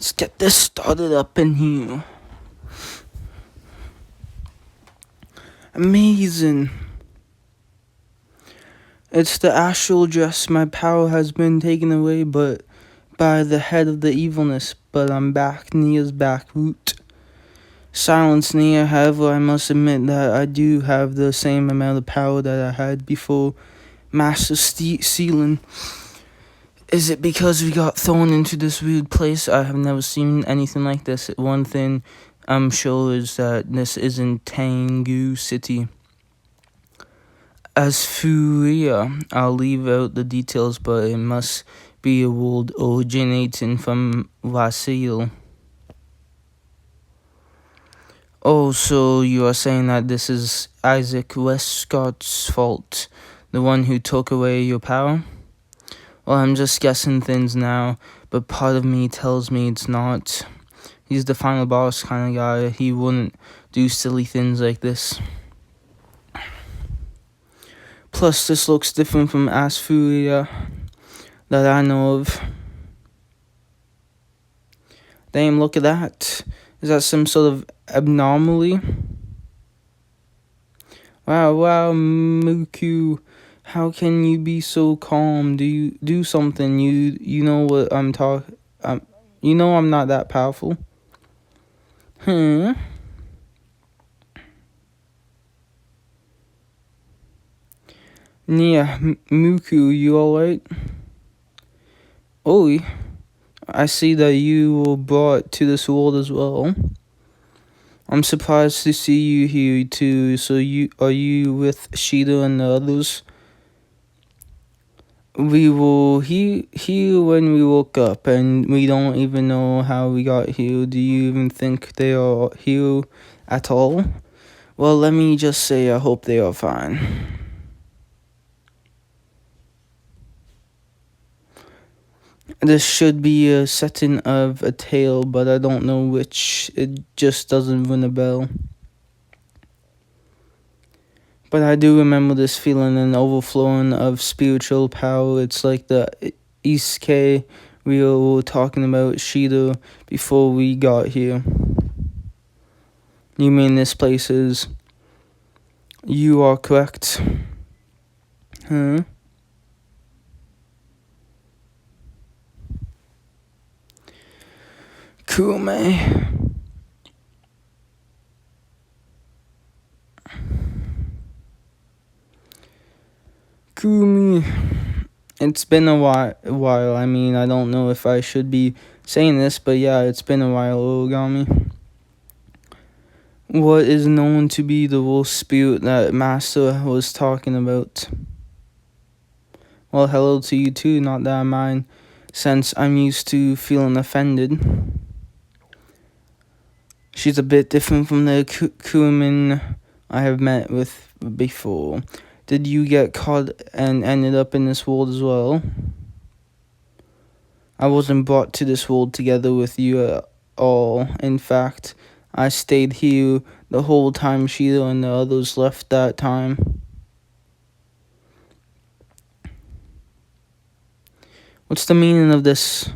Let's get this started up in here. Amazing. It's the astral dress. My power has been taken away but by the head of the evilness, but I'm back. Nia's back. Root. Silence, Nia. However, I must admit that I do have the same amount of power that I had before Master Sealing. Is it because we got thrown into this weird place? I have never seen anything like this. One thing I'm sure is that this isn't Tengu City. As Furia, I'll leave out the details, but it must be a world originating from Vasil. Oh, so you are saying that this is Isaac Westcott's fault, the one who took away your power? Well, I'm just guessing things now, but part of me tells me it's not. He's the final boss kind of guy. He wouldn't do silly things like this. Plus, this looks different from Asfuria that I know of. Damn, look at that. Is that some sort of abnormality? Wow, Muku. How can you be so calm? Do you do something? You know what I'm talking. You know I'm not that powerful. Nia, Muku, you alright? Oh, I see that you were brought to this world as well. I'm surprised to see you here too. So are you with Shida and the others? We were here when we woke up, and we don't even know how we got here. Do you even think they are here at all? Well, let me just say I hope they are fine. This should be a setting of a tale, but I don't know which. It just doesn't ring a bell. But I do remember this feeling and overflowing of spiritual power. It's like the East K we were talking about Shida before we got here. You mean this place is... You are correct. Huh? Kume. Kumi. It's been a while. I mean, I don't know if I should be saying this, but yeah, it's been a while, Origami. What is known to be the wolf spirit that Master was talking about? Well, hello to you too, not that I mind, since I'm used to feeling offended. She's a bit different from the Kumin I have met with before. Did you get caught and ended up in this world as well? I wasn't brought to this world together with you at all. In fact, I stayed here the whole time Sheila and the others left that time. What's the meaning of this?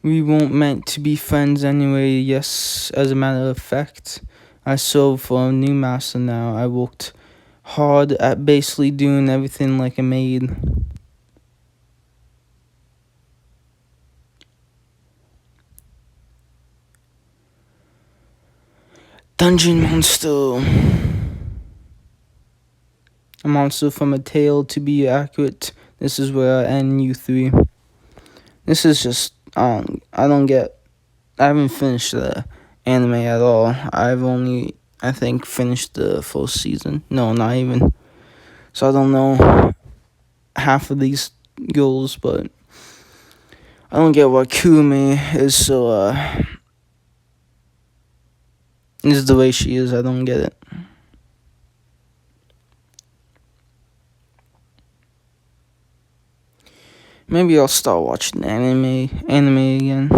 We weren't meant to be friends anyway. Yes, as a matter of fact, I serve for a new master now. I worked hard at basically doing everything like a maid. Dungeon monster. A monster from a tale, to be accurate. This is where I end you three. This is just, I haven't finished the anime at all. I've only, I think, finished the first season. No, not even. So I don't know half of these girls, but I don't get what Kumi is so, is the way she is. I don't get it. Maybe I'll start watching anime again.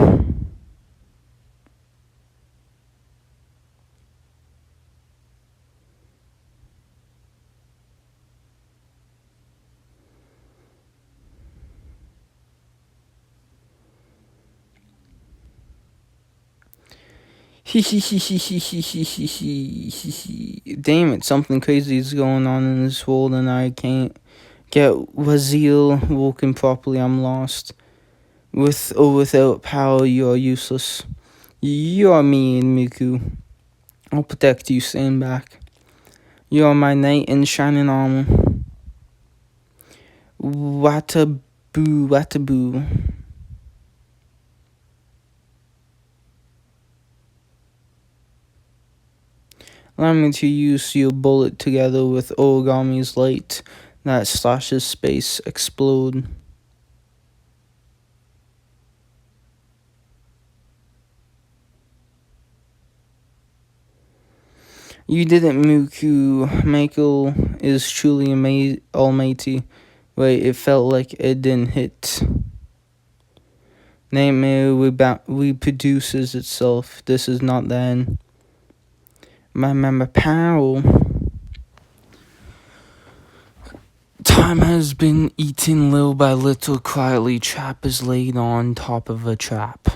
Damn it, something crazy is going on in this world and I can't get Wazil walking properly. I'm lost. With or without power, you are useless. You are me and Miku. I'll protect you, stand back. You are my knight in shining armor. Wataboo, wataboo. Allow me to use your bullet together with Origami's light that slashes space. Explode. You didn't, Muku. Michael is truly almighty. Wait, it felt like it didn't hit. Nightmare reproduces itself. This is not the end. My pal. Time has been eaten little by little. Quietly, trap is laid on top of a trap.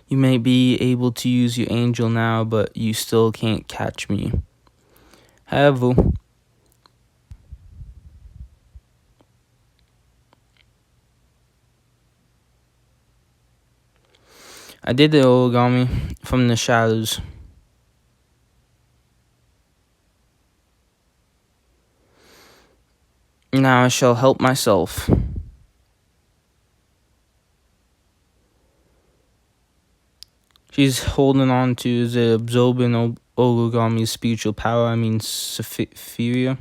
You may be able to use your angel now, but you still can't catch me. However, I did the origami from the shadows. Now I shall help myself. She's holding on to the absorbing origami's spiritual power. I mean, Sephiria.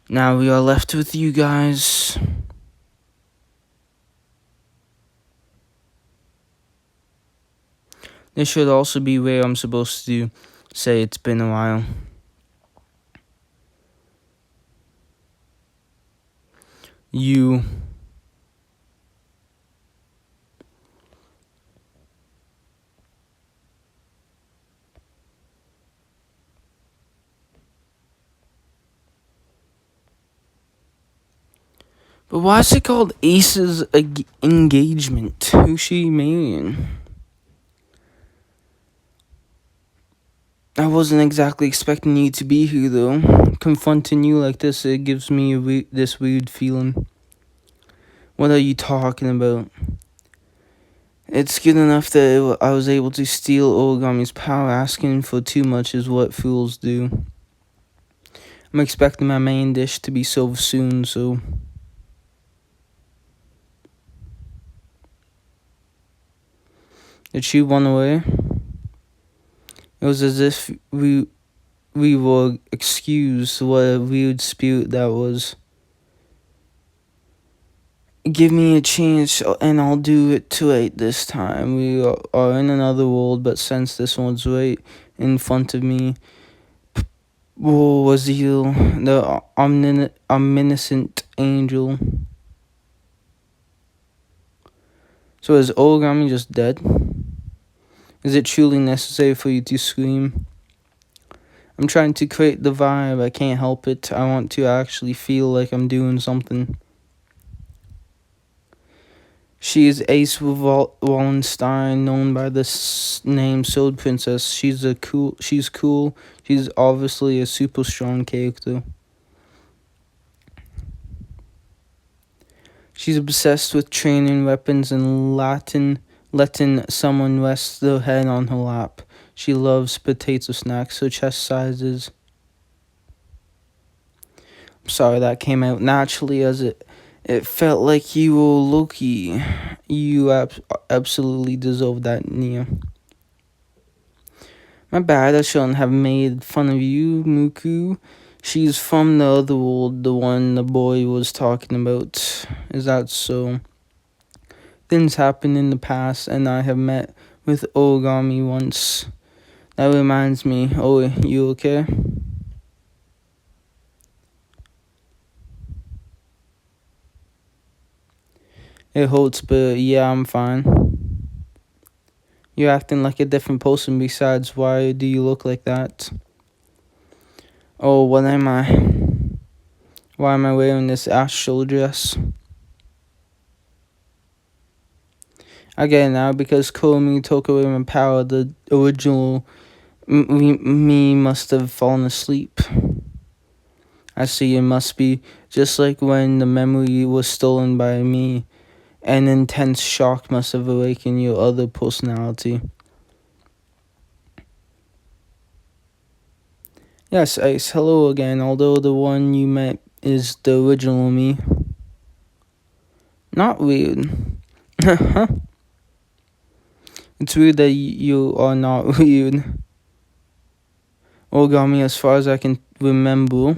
Now we are left with you guys. This should also be where I'm supposed to say it's been a while. You. But why is it called Ace's engagement? Who's she marrying? I wasn't exactly expecting you to be here, though. Confronting you like this, it gives me this weird feeling. What are you talking about? It's good enough that I was able to steal Origami's power. Asking for too much is what fools do. I'm expecting my main dish to be served soon, so... Did she run away? It was as if we were excused. What a weird spirit that was. Give me a chance and I'll do it right this time. We are in another world, but since this one's right in front of me, was the omniscient angel. So is Origami just dead? Is it truly necessary for you to scream? I'm trying to create the vibe. I can't help it. I want to actually feel like I'm doing something. She is Ace Wallenstein, known by the name Sword Princess. She's cool. She's obviously a super strong character. She's obsessed with training weapons and letting someone rest their head on her lap. She loves potato snacks. Her chest sizes. I'm sorry that came out naturally as it felt like you were Loki. You absolutely deserve that, Nia. My bad, I shouldn't have made fun of you, Muku. She's from the other world, the one the boy was talking about. Is that so? Things happened in the past, and I have met with Origami once. That reminds me. Oh, you okay? It hurts, but yeah, I'm fine. You're acting like a different person. Besides, why do you look like that? Oh, what am I? Why am I wearing this astral dress? I get it now because Komi took away my power. The original me must have fallen asleep. I see, it must be just like when the memory was stolen by me. An intense shock must have awakened your other personality. Yes, Ice, hello again, although the one you met is the original me. Not weird. It's weird that you are not weird. Origami, as far as I can remember,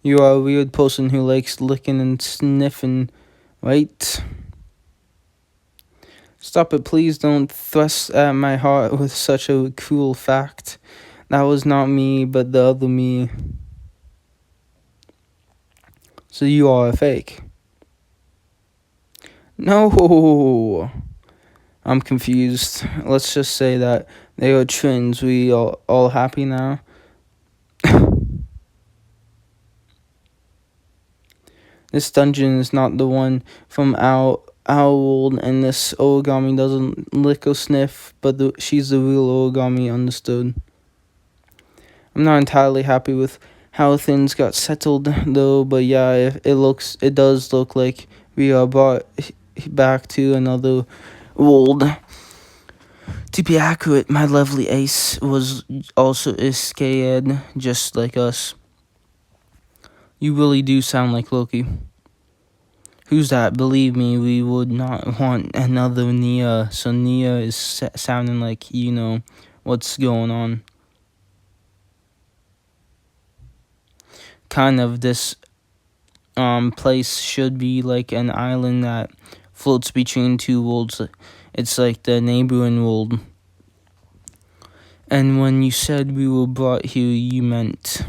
you are a weird person who likes licking and sniffing, right? Stop it, please don't thrust at my heart with such a cruel fact. That was not me, but the other me. So you are a fake. No, I'm confused. Let's just say that they are twins. We are all happy now. This dungeon is not the one from our world, and this origami doesn't lick or sniff, but she's the real origami, understood. I'm not entirely happy with how things got settled though, but yeah, it does look like we are brought back to another world. To be accurate, my lovely Ace was also scared, just like us. You really do sound like Loki. Who's that? Believe me, we would not want another Nia. So Nia is sounding like you know what's going on. Kind of, this place should be like an island that floats between two worlds. It's like the neighboring world. And when you said we were brought here, you meant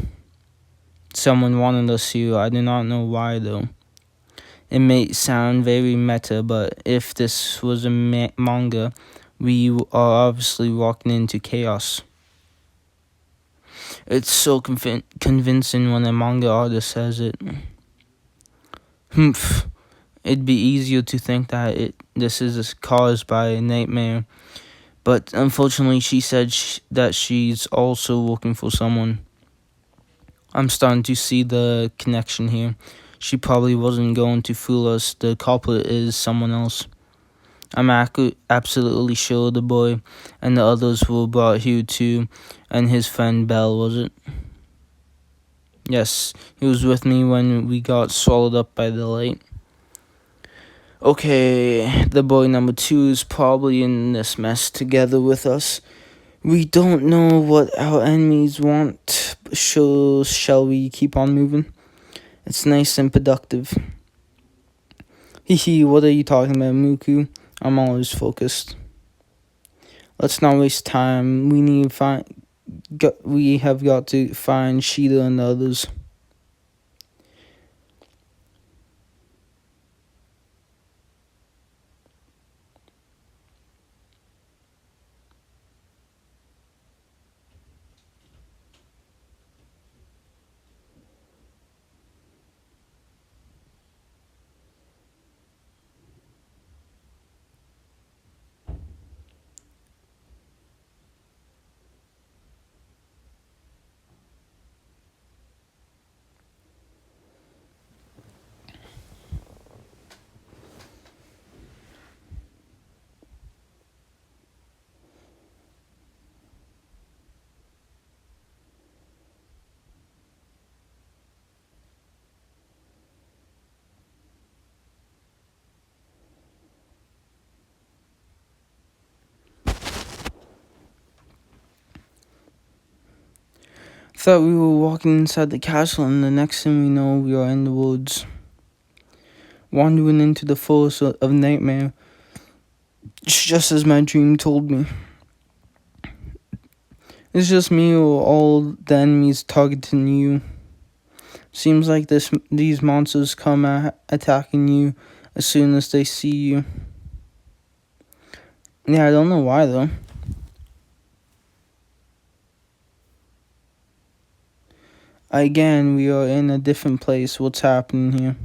someone wanted us here. I do not know why though. It may sound very meta, but if this was a manga, we are obviously walking into chaos. It's so convincing when a manga artist says it. Humph. It'd be easier to think that this is caused by a nightmare. But unfortunately, she said that she's also looking for someone. I'm starting to see the connection here. She probably wasn't going to fool us. The culprit is someone else. I'm absolutely sure the boy and the others were brought here too, and his friend Belle, was it? Yes, he was with me when we got swallowed up by the light. Okay, the boy number 2 is probably in this mess together with us. We don't know what our enemies want, so shall we keep on moving? It's nice and productive. Hehe, what are you talking about, Muku? I'm always focused. Let's not waste time. We have got to find Sheeta and the others. Thought we were walking inside the castle, and the next thing we know, we are in the woods, wandering into the forest of nightmare, just as my dream told me. It's just me or all the enemies targeting you. Seems like these monsters come attacking you as soon as they see you. Yeah, I don't know why though. Again, we are in a different place. What's happening here?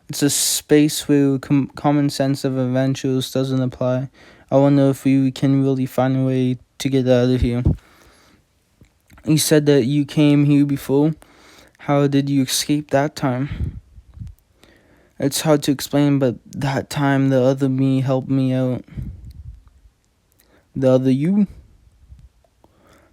It's a space where common sense of adventures doesn't apply. I wonder if we can really find a way to get out of here. You said that you came here before. How did you escape that time? It's hard to explain, but that time the other me helped me out. The other you?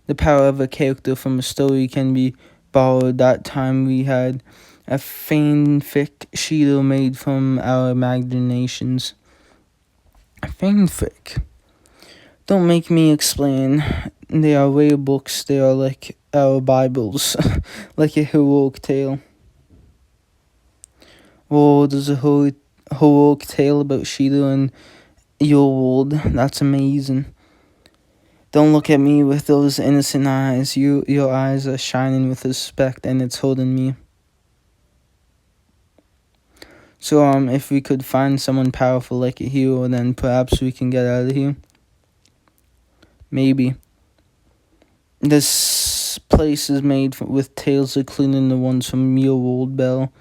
The power of a character from a story can be borrowed. That time we had a fanfic Shido made from our imaginations. A fanfic? Don't make me explain. They are rare books. They are like our Bibles, like a heroic tale. Oh, there's a heroic tale about Shido and your world. That's amazing. Don't look at me with those innocent eyes. Your eyes are shining with respect, and it's holding me. So, if we could find someone powerful like a hero, then perhaps we can get out of here. Maybe. This place is made with tales including the ones from your world, Belle.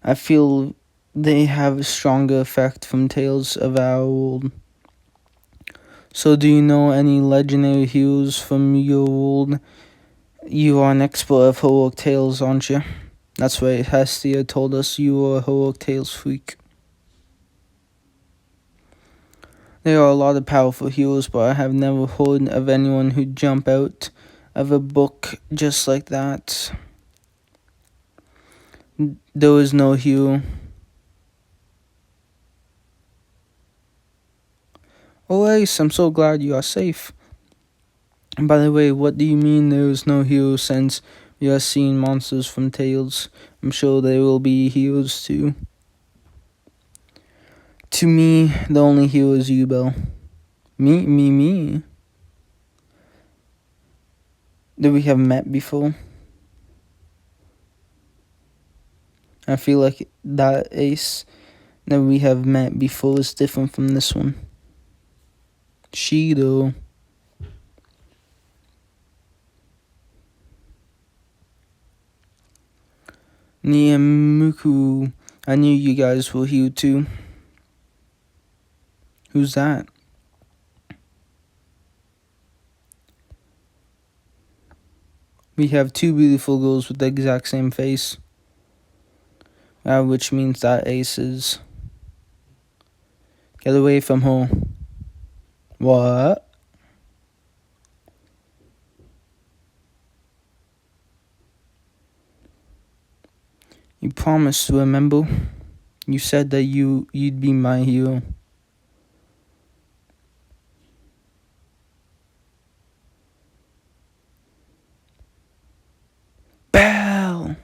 I feel they have a stronger effect from tales of our world. So do you know any legendary heroes from your world? You are an expert of heroic tales, aren't you? That's right, Hestia told us you are a heroic tales freak. There are a lot of powerful heroes, but I have never heard of anyone who'd jump out of a book just like that. There is no hero. Oh, Ace, I'm so glad you are safe. And by the way, what do you mean there is no hero since we are seeing monsters from Tales? I'm sure there will be heroes too. To me, the only hero is you, Belle. Me? Did we have met before? I feel like that Ace that we have met before is different from this one. Shido. Niamuku. I knew you guys were here too. Who's that? We have two beautiful girls with the exact same face. Which means that Ace is. Get away from her. What? You promised to remember. You said that you'd be my hero. Belle!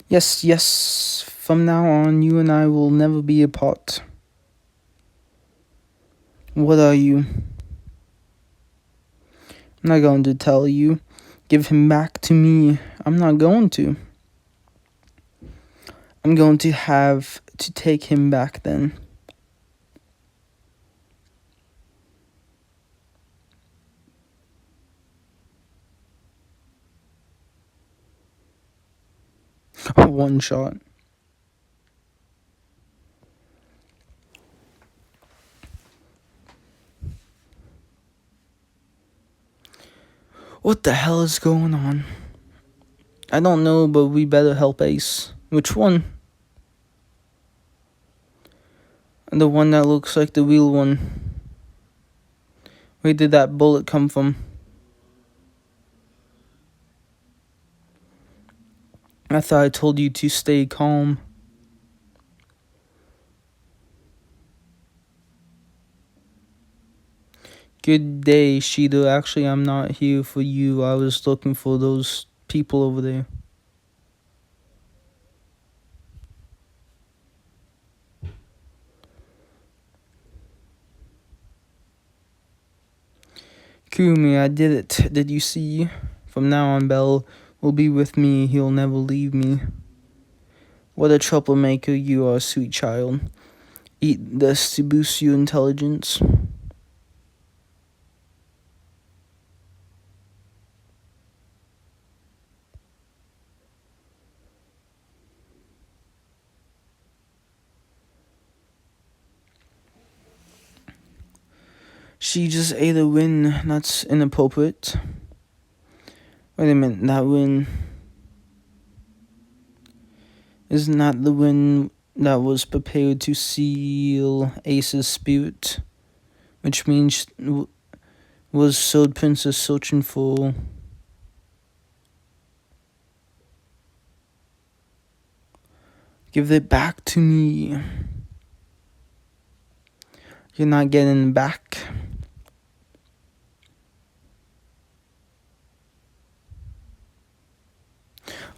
Yes. From now on, you and I will never be apart. What are you? I'm not going to tell you. Give him back to me. I'm not going to. I'm going to have to take him back then. One shot. What the hell is going on? I don't know, but we better help Ace. Which one? The one that looks like the real one. Where did that bullet come from? I thought I told you to stay calm. Good day, Shido. Actually, I'm not here for you. I was looking for those people over there. Kumi, I did it. Did you see? From now on, Belle will be with me. He'll never leave me. What a troublemaker you are, sweet child. Eat this to boost your intelligence. She just ate a win. That's inappropriate. Wait a minute, that win... Isn't that the win that was prepared to seal Ace's spirit? Which means was Sword Princess searching for... Give it back to me. You're not getting it back.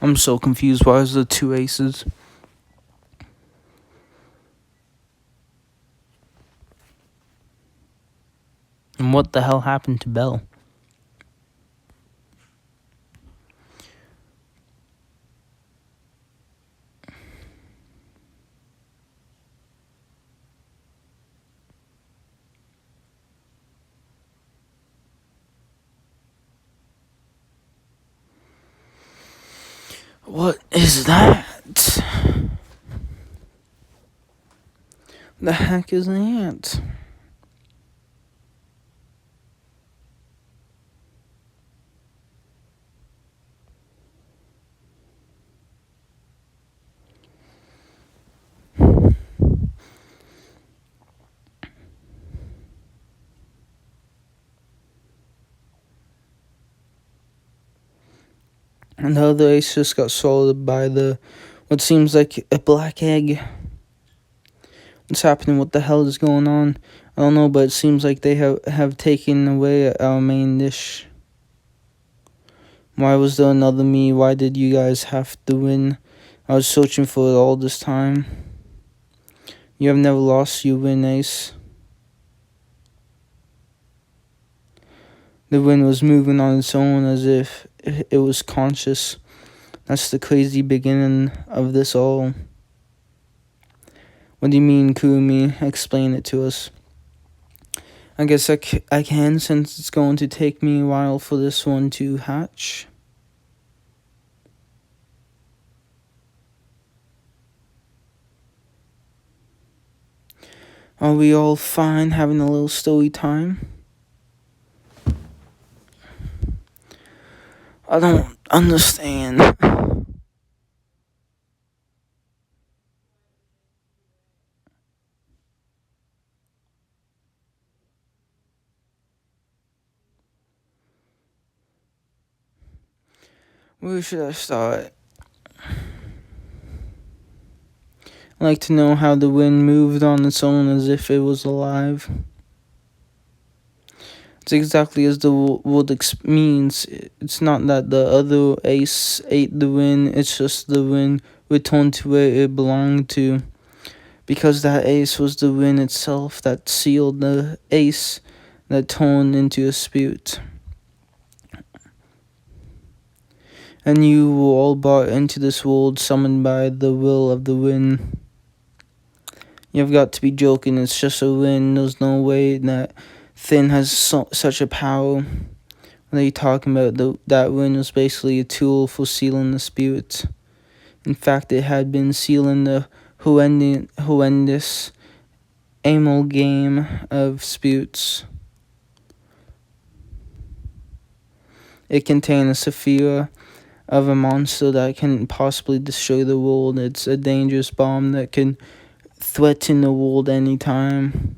I'm so confused. Why is there 2 aces? And what the hell happened to Belle? What is that? The heck is that? And the other ace just got swallowed by what seems like a black egg. What's happening? What the hell is going on? I don't know, but it seems like they have taken away our main dish. Why was there another me? Why did you guys have to win? I was searching for it all this time. You have never lost, you win, ace. The wind was moving on its own as if it was conscious. That's the crazy beginning of this all. What do you mean, Kurumi? Explain it to us. I guess I can, since it's going to take me a while for this one to hatch. Are we all fine having a little story time? I don't understand. Where should I start? I'd like to know how the wind moved on its own as if it was alive. It's exactly as the word means. It's not that the other ace ate the wind, it's just the wind returned to where it belonged to. Because that ace was the wind itself that sealed the ace that turned into a spirit. And you were all brought into this world summoned by the will of the wind. You've got to be joking, it's just a wind. There's no way that Thin has such a power. What are you talking about? That wind was basically a tool for sealing the spirits. In fact, it had been sealing the horrendous amalgam of spirits. It contained a sphere of a monster that can possibly destroy the world. It's a dangerous bomb that can threaten the world anytime.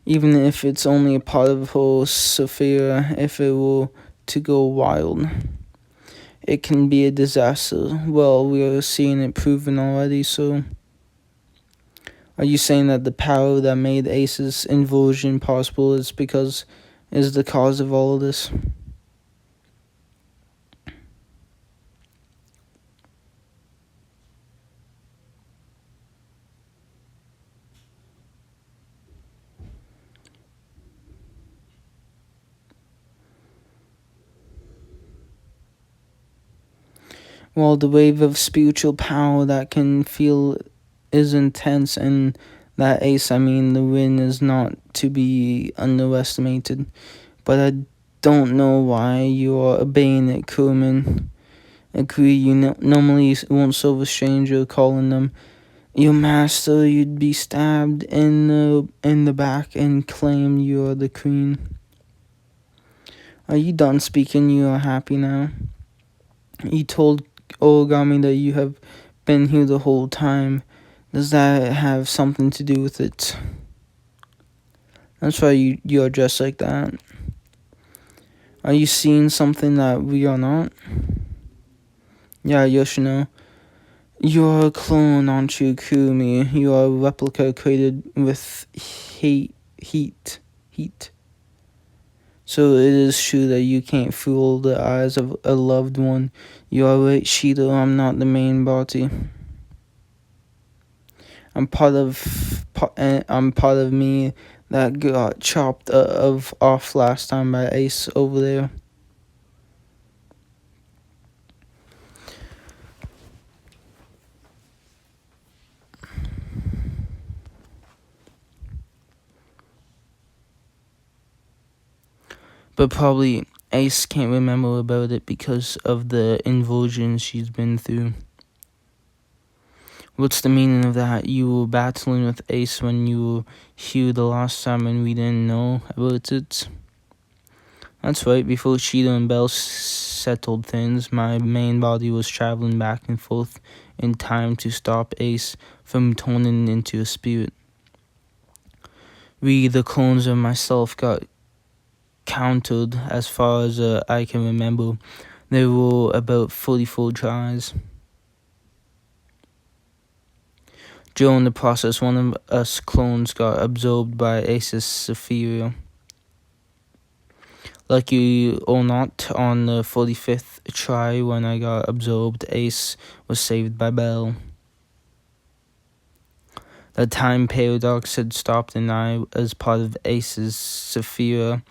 Even if it's only a part of her sphere, if it were to go wild, it can be a disaster. Well, we are seeing it proven already, so... Are you saying that the power that made Ace's inversion possible is the cause of all of this? Well, the wave of spiritual power that can feel is intense, and that ace, the wind, is not to be underestimated. But I don't know why you are obeying it, Kurman. Agree, you normally won't serve a stranger, calling them Your master, you'd be stabbed in the back and claim you're the queen. Are you done speaking? You are happy now? You told Origami that you have been here the whole time. Does that have something to do with it? That's why you're dressed like that. Are you seeing something that we are not? Yeah, Yoshino. You're a clone, aren't you, Kurumi? You are a replica created with heat. So it is true that you can't fool the eyes of a loved one. You are right, Shido. I'm not the main body. I'm part of me that got chopped off last time by Ace over there. But probably Ace can't remember about it because of the invasion she's been through. What's the meaning of that? You were battling with Ace when you were here the last time and we didn't know about it? That's right, before Shido and Bell settled things, my main body was traveling back and forth in time to stop Ace from turning into a spirit. We, the clones of myself, got counted as far as I can remember. There were about 44 tries. During the process, one of us clones got absorbed by Ace's Sephiria. Lucky or not, on the 45th try when I got absorbed, Ace was saved by Bell. The time paradox had stopped and I, as part of Ace's Sephiria,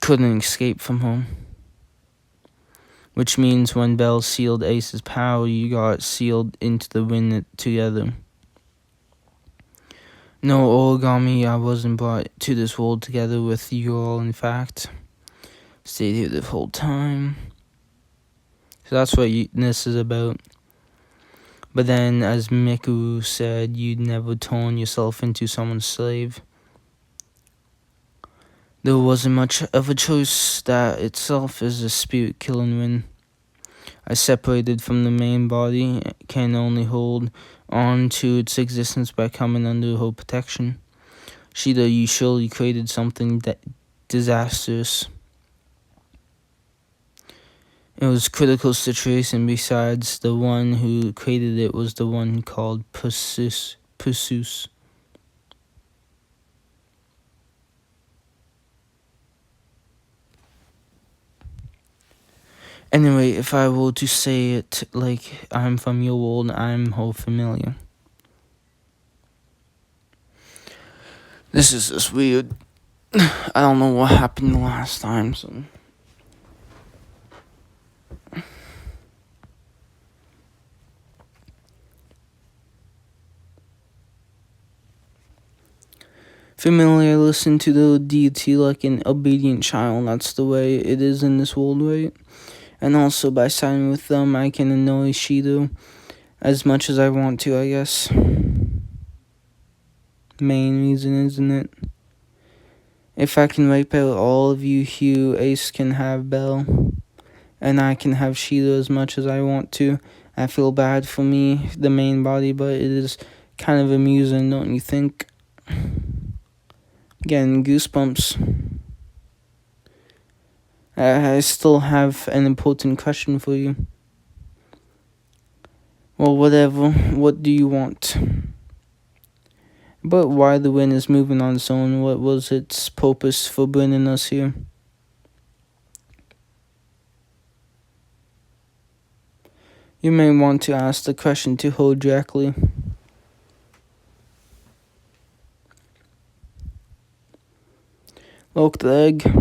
couldn't escape from her. Which means when Bell sealed Ace's power, you got sealed into the wind together. No, Origami, I wasn't brought to this world together with you all, in fact. Stayed here the whole time. So that's what this is about. But then, as Mikuru said, you'd never turn yourself into someone's slave. There wasn't much of a choice. That itself is a spirit-killing win. I separated from the main body, can only hold on to its existence by coming under her protection. Shida, you surely created something disastrous. It was a critical situation. Besides, the one who created it was the one called Perseus. Anyway, if I were to say it like I'm from your world, I'm whole familiar. This is just weird. I don't know what happened the last time, so... Familiar, listen to the deity like an obedient child. That's the way it is in this world, right? And also, by siding with them, I can annoy Shido as much as I want to, I guess. Main reason, isn't it? If I can wipe out all of you, Hugh, Ace can have Bell. And I can have Shido as much as I want to. I feel bad for me, the main body, but it is kind of amusing, don't you think? Getting goosebumps. I still have an important question for you. Well, whatever. What do you want? But why the wind is moving on its own? What was its purpose for bringing us here? You may want to ask the question to her directly. Look, the egg.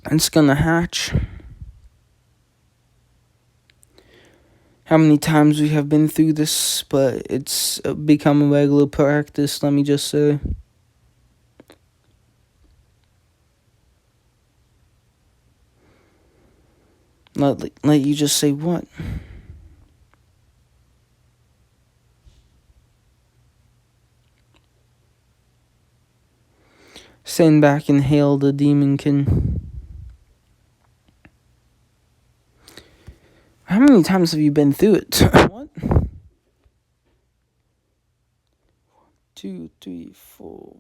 It's gonna hatch. How many times we have been through this, but it's become a regular practice, let me just say. Let you just say what? Stand back and hail the demonkin. How many times have you been through it? What? 2, 3, 4.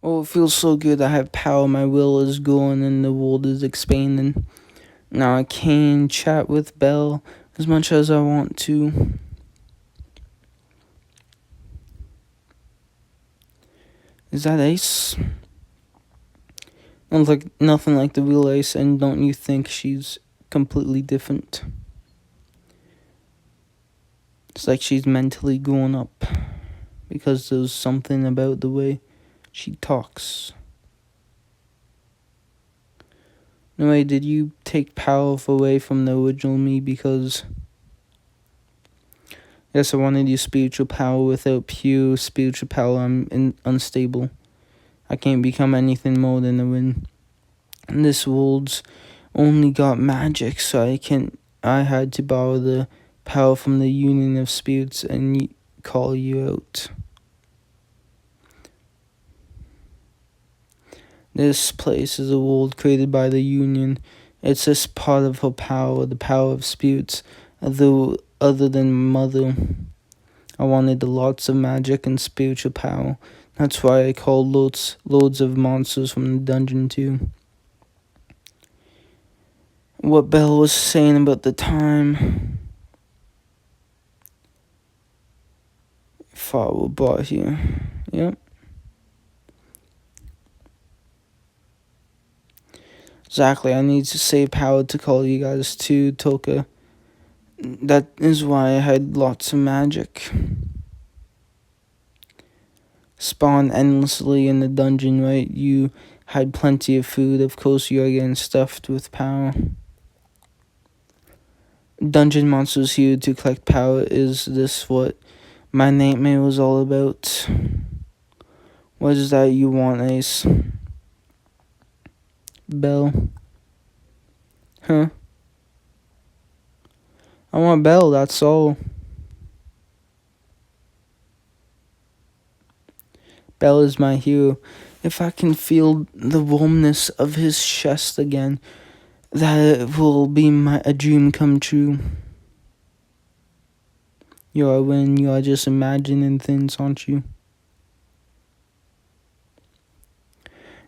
Oh, it feels so good. I have power. My will is growing and the world is expanding. Now I can chat with Belle as much as I want to. Is that Ace? Nothing like the real Ace, and don't you think she's completely different? It's like she's mentally grown up because there's something about the way she talks. No way, did you take power away from the original me because... Yes, I wanted your spiritual power. Without pure spiritual power, I'm unstable. I can't become anything more than the wind. And this world's only got magic, so I had to borrow the power from the union of spirits and call you out. This place is a world created by the union. It's just part of her power, the power of spirits, other than mother. I wanted lots of magic and spiritual power. That's why I called loads of monsters from the dungeon too. What Belle was saying about the time. Thought we brought here. Yep. Exactly, I need to save power to call you guys to Toka. That is why I had lots of magic. Spawn endlessly in the dungeon, right? You had plenty of food. Of course, you are getting stuffed with power. Dungeon monsters here to collect power. Is this what my nightmare was all about? What is that you want, Ace? Belle? Huh? I want Belle, that's all. Belle is my hero. If I can feel the warmness of his chest again, that will be a dream come true. You are just imagining things, aren't you?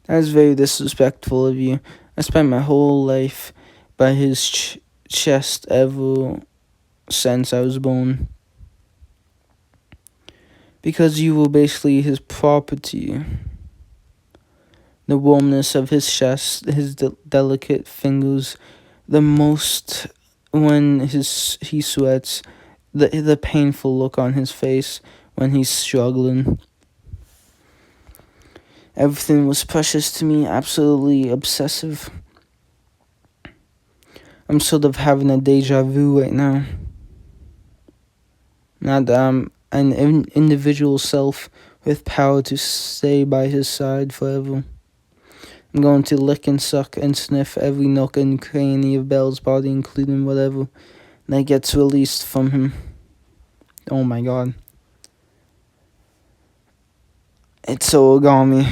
That's very disrespectful of you. I spent my whole life by his chest ever since I was born. Because you were basically his property. The warmness of his chest, his delicate fingers, the most when he sweats, the painful look on his face when he's struggling. Everything was precious to me, absolutely obsessive. I'm sort of having a deja vu right now. Not that I'm an individual self with power to stay by his side forever. I'm going to lick and suck and sniff every nook and cranny of Belle's body, including whatever that gets released from him. Oh my god. It's origami.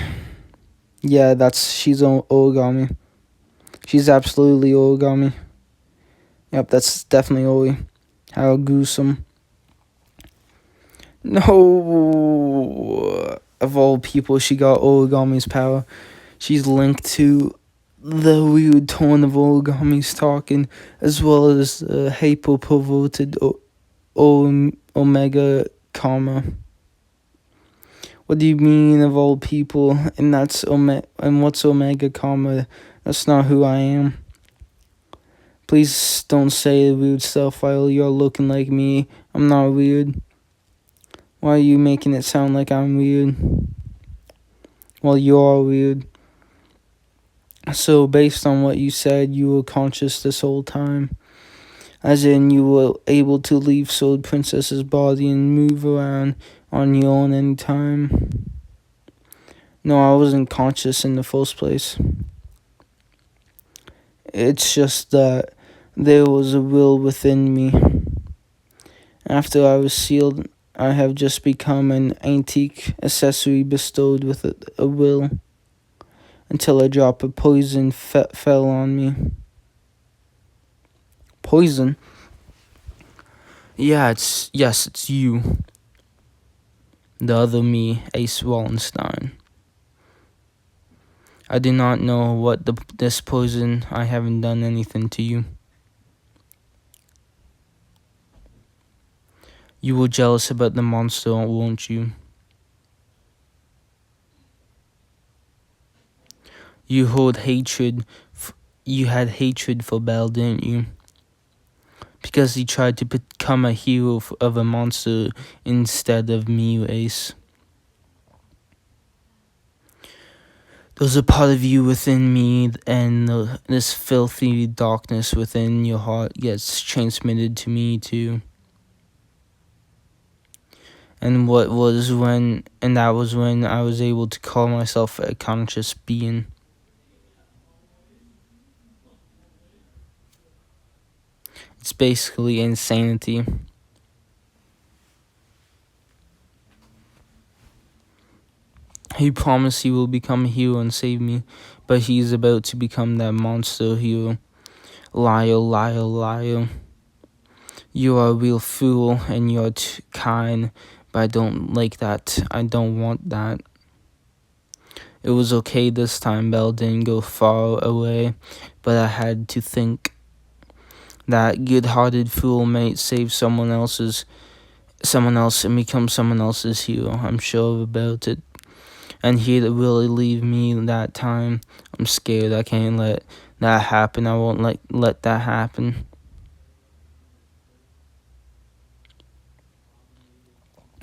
Yeah, she's origami. She's absolutely origami. Yep, that's definitely Ori. How gruesome. No. Of all people, she got origami's power. She's linked to the weird tone of origami's talking, as well as the hyper-perverted Omega Karma. What do you mean, of all people? And what's Omega Karma? That's not who I am. Please don't say weird stuff while you're looking like me. I'm not weird. Why are you making it sound like I'm weird? Well, you're weird. So, based on what you said, you were conscious this whole time. As in, you were able to leave Sword Princess's body and move around on your own anytime. No, I wasn't conscious in the first place. It's just that there was a will within me. After I was sealed, I have just become an antique accessory bestowed with a will, until a drop of poison fell on me. Poison? Yes, it's you. The other me, Ace Wallenstein. I do not know what this poison. I haven't done anything to you. You were jealous about the monster, won't you? You hold hatred. You had hatred for Belle, didn't you? Because he tried to become a hero of a monster instead of me, Ace. There's a part of you within me, and this filthy darkness within your heart gets transmitted to me too. And that was when I was able to call myself a conscious being. It's basically insanity. He promised he will become a hero and save me, but he's about to become that monster hero. Liar, liar, liar. You are a real fool, and you're too kind, but I don't like that. I don't want that. It was okay this time. Belle didn't go far away, but I had to think. That good-hearted fool might save someone else and become someone else's hero. I'm sure about it. And he'd really leave me that time. I'm scared. I can't let that happen. I won't let that happen.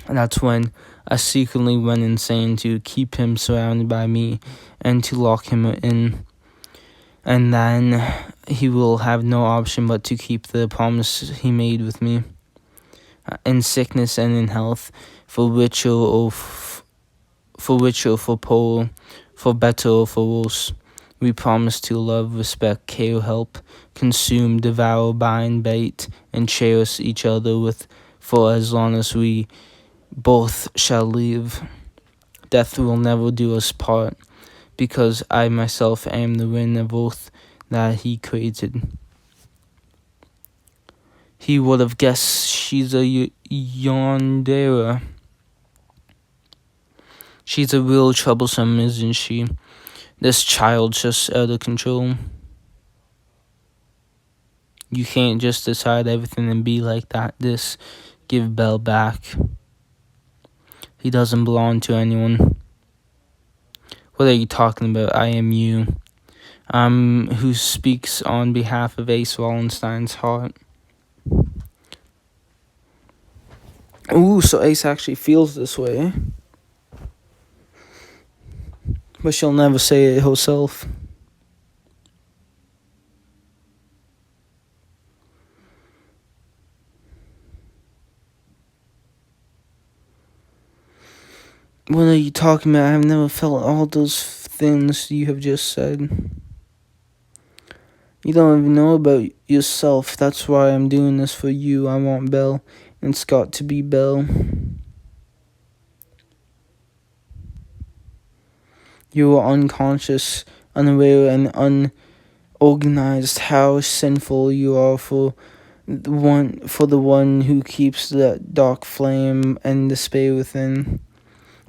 And that's when I secretly went insane to keep him surrounded by me and to lock him in. And then he will have no option but to keep the promise he made with me. In sickness and in health, for richer or for poor, for better or for worse, we promise to love, respect, care, help, consume, devour, bind, bait, and cherish each other for as long as we both shall live. Death will never do us part, because I myself am the ring of oath that he created. He would have guessed she's a yandere. She's a real troublesome, isn't she? This child's just out of control. You can't just decide everything and be like that. Give Belle back. He doesn't belong to anyone. What are you talking about? I am you. I'm who speaks on behalf of Ace Wallenstein's heart. Ooh, so Ace actually feels this way. But she'll never say it herself. What are you talking about? I've never felt all those things you have just said. You don't even know about yourself. That's why I'm doing this for you. I want Belle, and it's got to be Belle. You are unconscious, unaware, and unorganized. How sinful you are for the one who keeps that dark flame and despair within.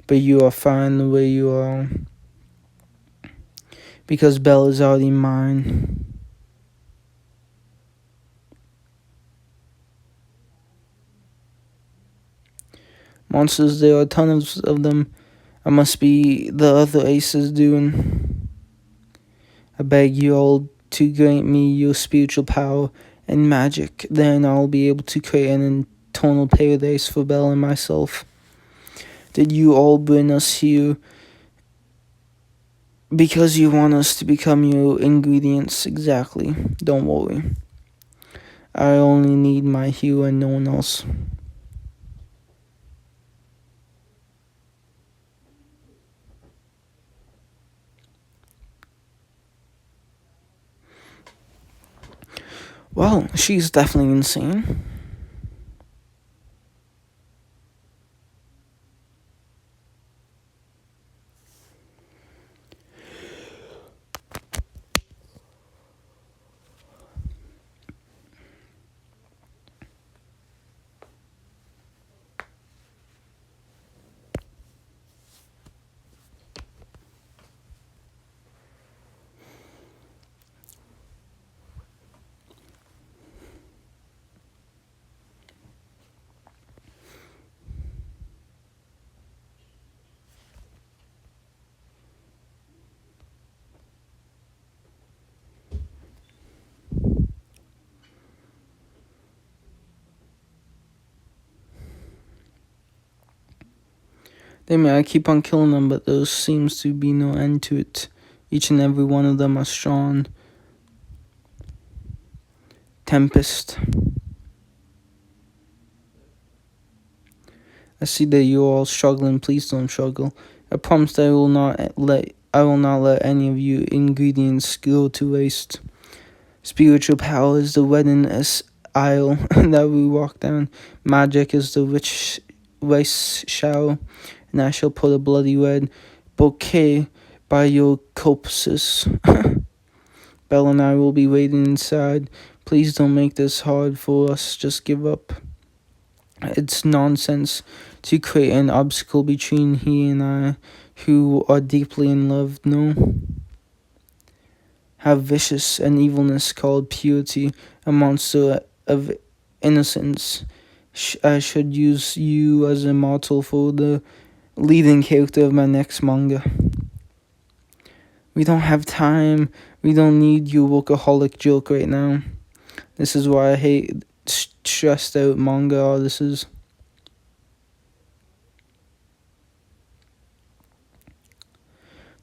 But you are fine the way you are, because Belle is already mine. Monsters, there are tons of them. I must be the other aces doing. I beg you all to grant me your spiritual power and magic. Then I'll be able to create an eternal paradise for Belle and myself. Did you all bring us here because you want us to become your ingredients? Exactly. Don't worry. I only need my hero and no one else. Well, she's definitely insane. They may I keep on killing them, but there seems to be no end to it. Each and every one of them are strong. Tempest. I see that you're all struggling. Please don't struggle. I promise that I will not let any of you ingredients go to waste. Spiritual power is the wedding aisle that we walk down. Magic is the rich rice shower, and I shall put a bloody red bouquet by your corpses. Belle and I will be waiting inside. Please don't make this hard for us. Just give up. It's nonsense to create an obstacle between he and I, who are deeply in love. No. Have vicious and evilness called purity, a monster of innocence. I should use you as a model for the leading character of my next manga. We don't have time. We don't need your workaholic joke right now. This is why I hate stressed out manga artists.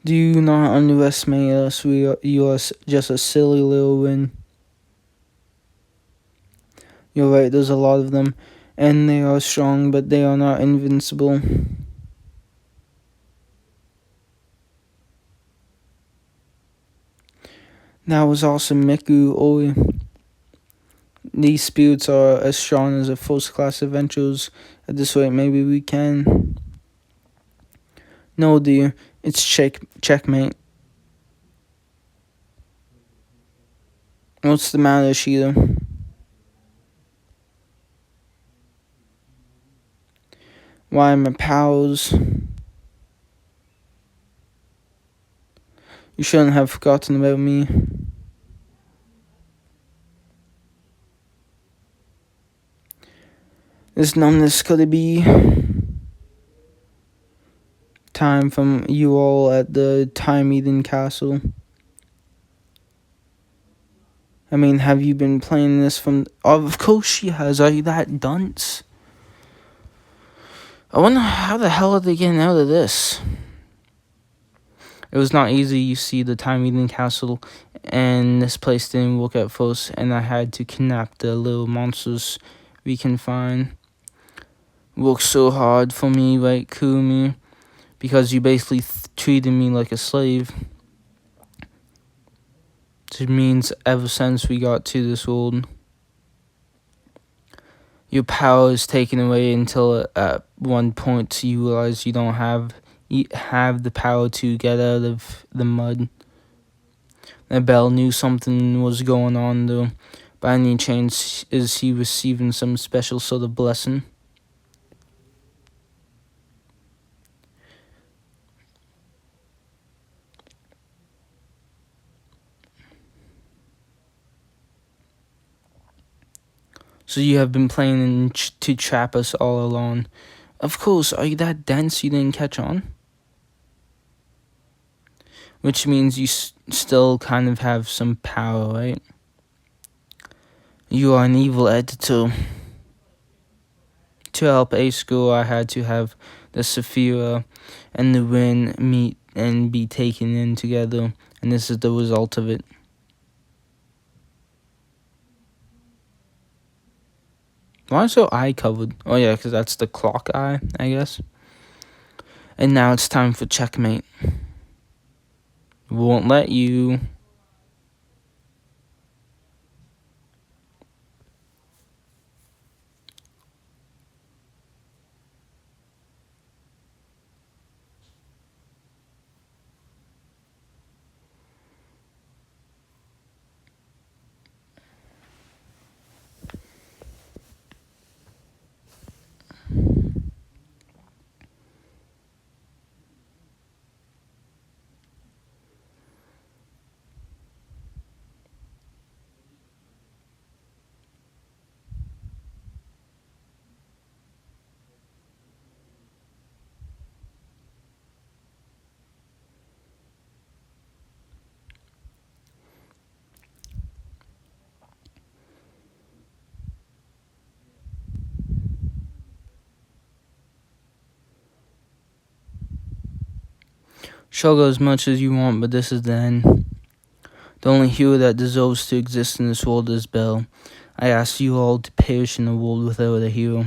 Do not underestimate us. You are just a silly little win. You're right, there's a lot of them, and they are strong, but they are not invincible. That was awesome, Miku Oi. These spirits are as strong as a first-class adventurers. At this rate, maybe we can. No, dear, it's checkmate. What's the matter, Shida? Why, my pals? You shouldn't have forgotten about me. This numbness, could it be? Time from you all at the Time Eden Castle. I mean, have you been playing this from... Oh, of course she has. Are you that dunce? I wonder how the hell are they getting out of this? It was not easy, you see, the Time Eden Castle, and this place didn't work at first, and I had to kidnap the little monsters we can find. Worked so hard for me, right, Kumi? Because you basically treated me like a slave. It means ever since we got to this world, your power is taken away until at one point you realize you don't have the power to get out of the mud. And Belle knew something was going on though. By any chance, is he receiving some special sort of blessing? So you have been planning to trap us all along. Of course, are you that dense you didn't catch on? Which means you still kind of have some power, right? You are an evil editor. To help Ace Girl, I had to have the Saphira and the Rin meet and be taken in together, and this is the result of it. Why is your eye covered? Oh yeah, because that's the clock eye, I guess. And now it's time for checkmate. Won't let you. Struggle as much as you want, but this is the end. The only hero that deserves to exist in this world is Belle. I ask you all to perish in a world without a hero.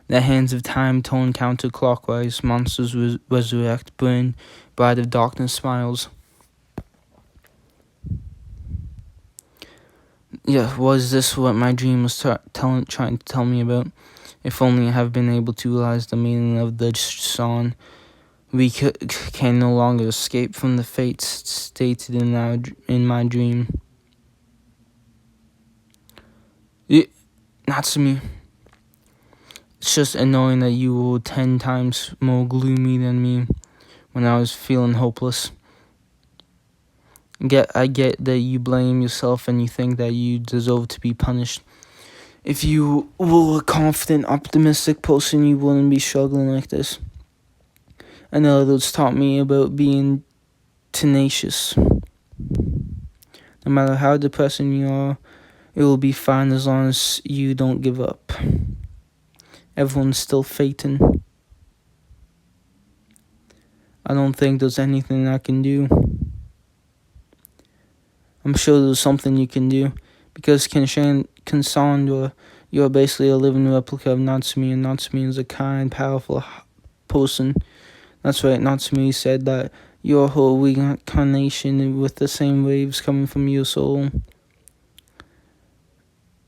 The hands of time turn counterclockwise. Monsters resurrect. Burn. Bride of darkness smiles. Yeah, was this what my dream was trying to tell me about? If only I have been able to realize the meaning of the song. We can no longer escape from the fates stated in my dream. Natsumi, it's just annoying that you were 10 times more gloomy than me when I was feeling hopeless. I get that you blame yourself and you think that you deserve to be punished. If you were a confident, optimistic person, you wouldn't be struggling like this. I know those taught me about being tenacious. No matter how depressing you are, it will be fine as long as you don't give up. Everyone's still fating. I don't think there's anything I can do. I'm sure there's something you can do, because Cassandra, you're basically a living replica of Natsumi, and Natsumi is a kind, powerful person. That's right, Natsumi said that you're her reincarnation with the same waves coming from your soul.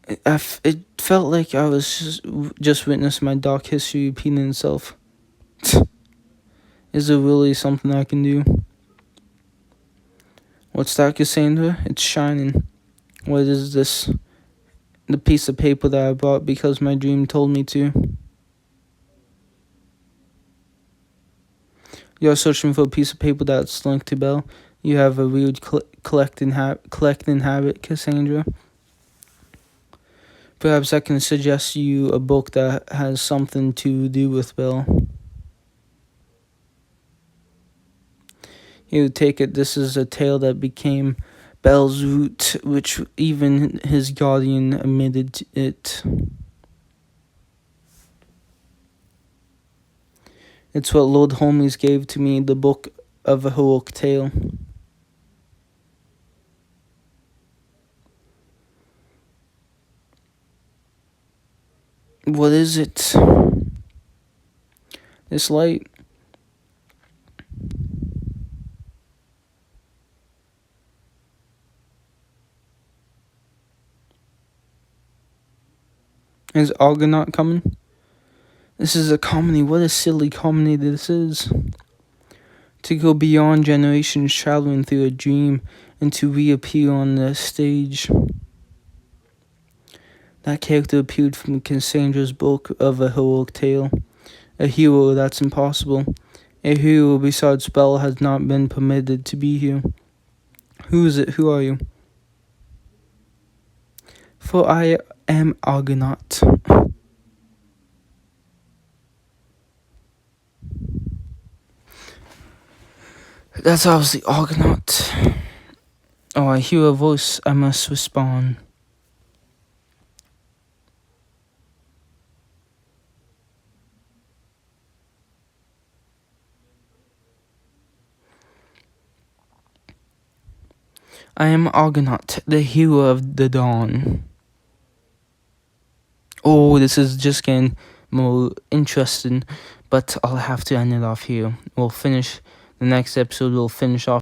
It felt like I was just witnessing my dark history repeating itself. Is there really something I can do? What's that, Cassandra? It's shining. What is this? The piece of paper that I bought because my dream told me to. You're searching for a piece of paper that's linked to Belle. You have a weird collecting habit, Cassandra. Perhaps I can suggest you a book that has something to do with Belle. Here, take it. This is a tale that became Belle's root, which even his guardian admitted it. It's what Lord Holmes gave to me, the book of a heroic tale. What is it? This light. Is Argonaut coming? This is a comedy. What a silly comedy this is. To go beyond generations, traveling through a dream, and to reappear on the stage. That character appeared from Cassandra's book of a heroic tale. A hero that's impossible. A hero besides Belle has not been permitted to be here. Who is it? Who are you? For I am Argonaut. That's obviously Argonaut. Oh, I hear a voice. I must respond. I am Argonaut, the hero of the dawn. Oh, this is just getting more interesting, but I'll have to end it off here. We'll finish the next episode, we'll finish off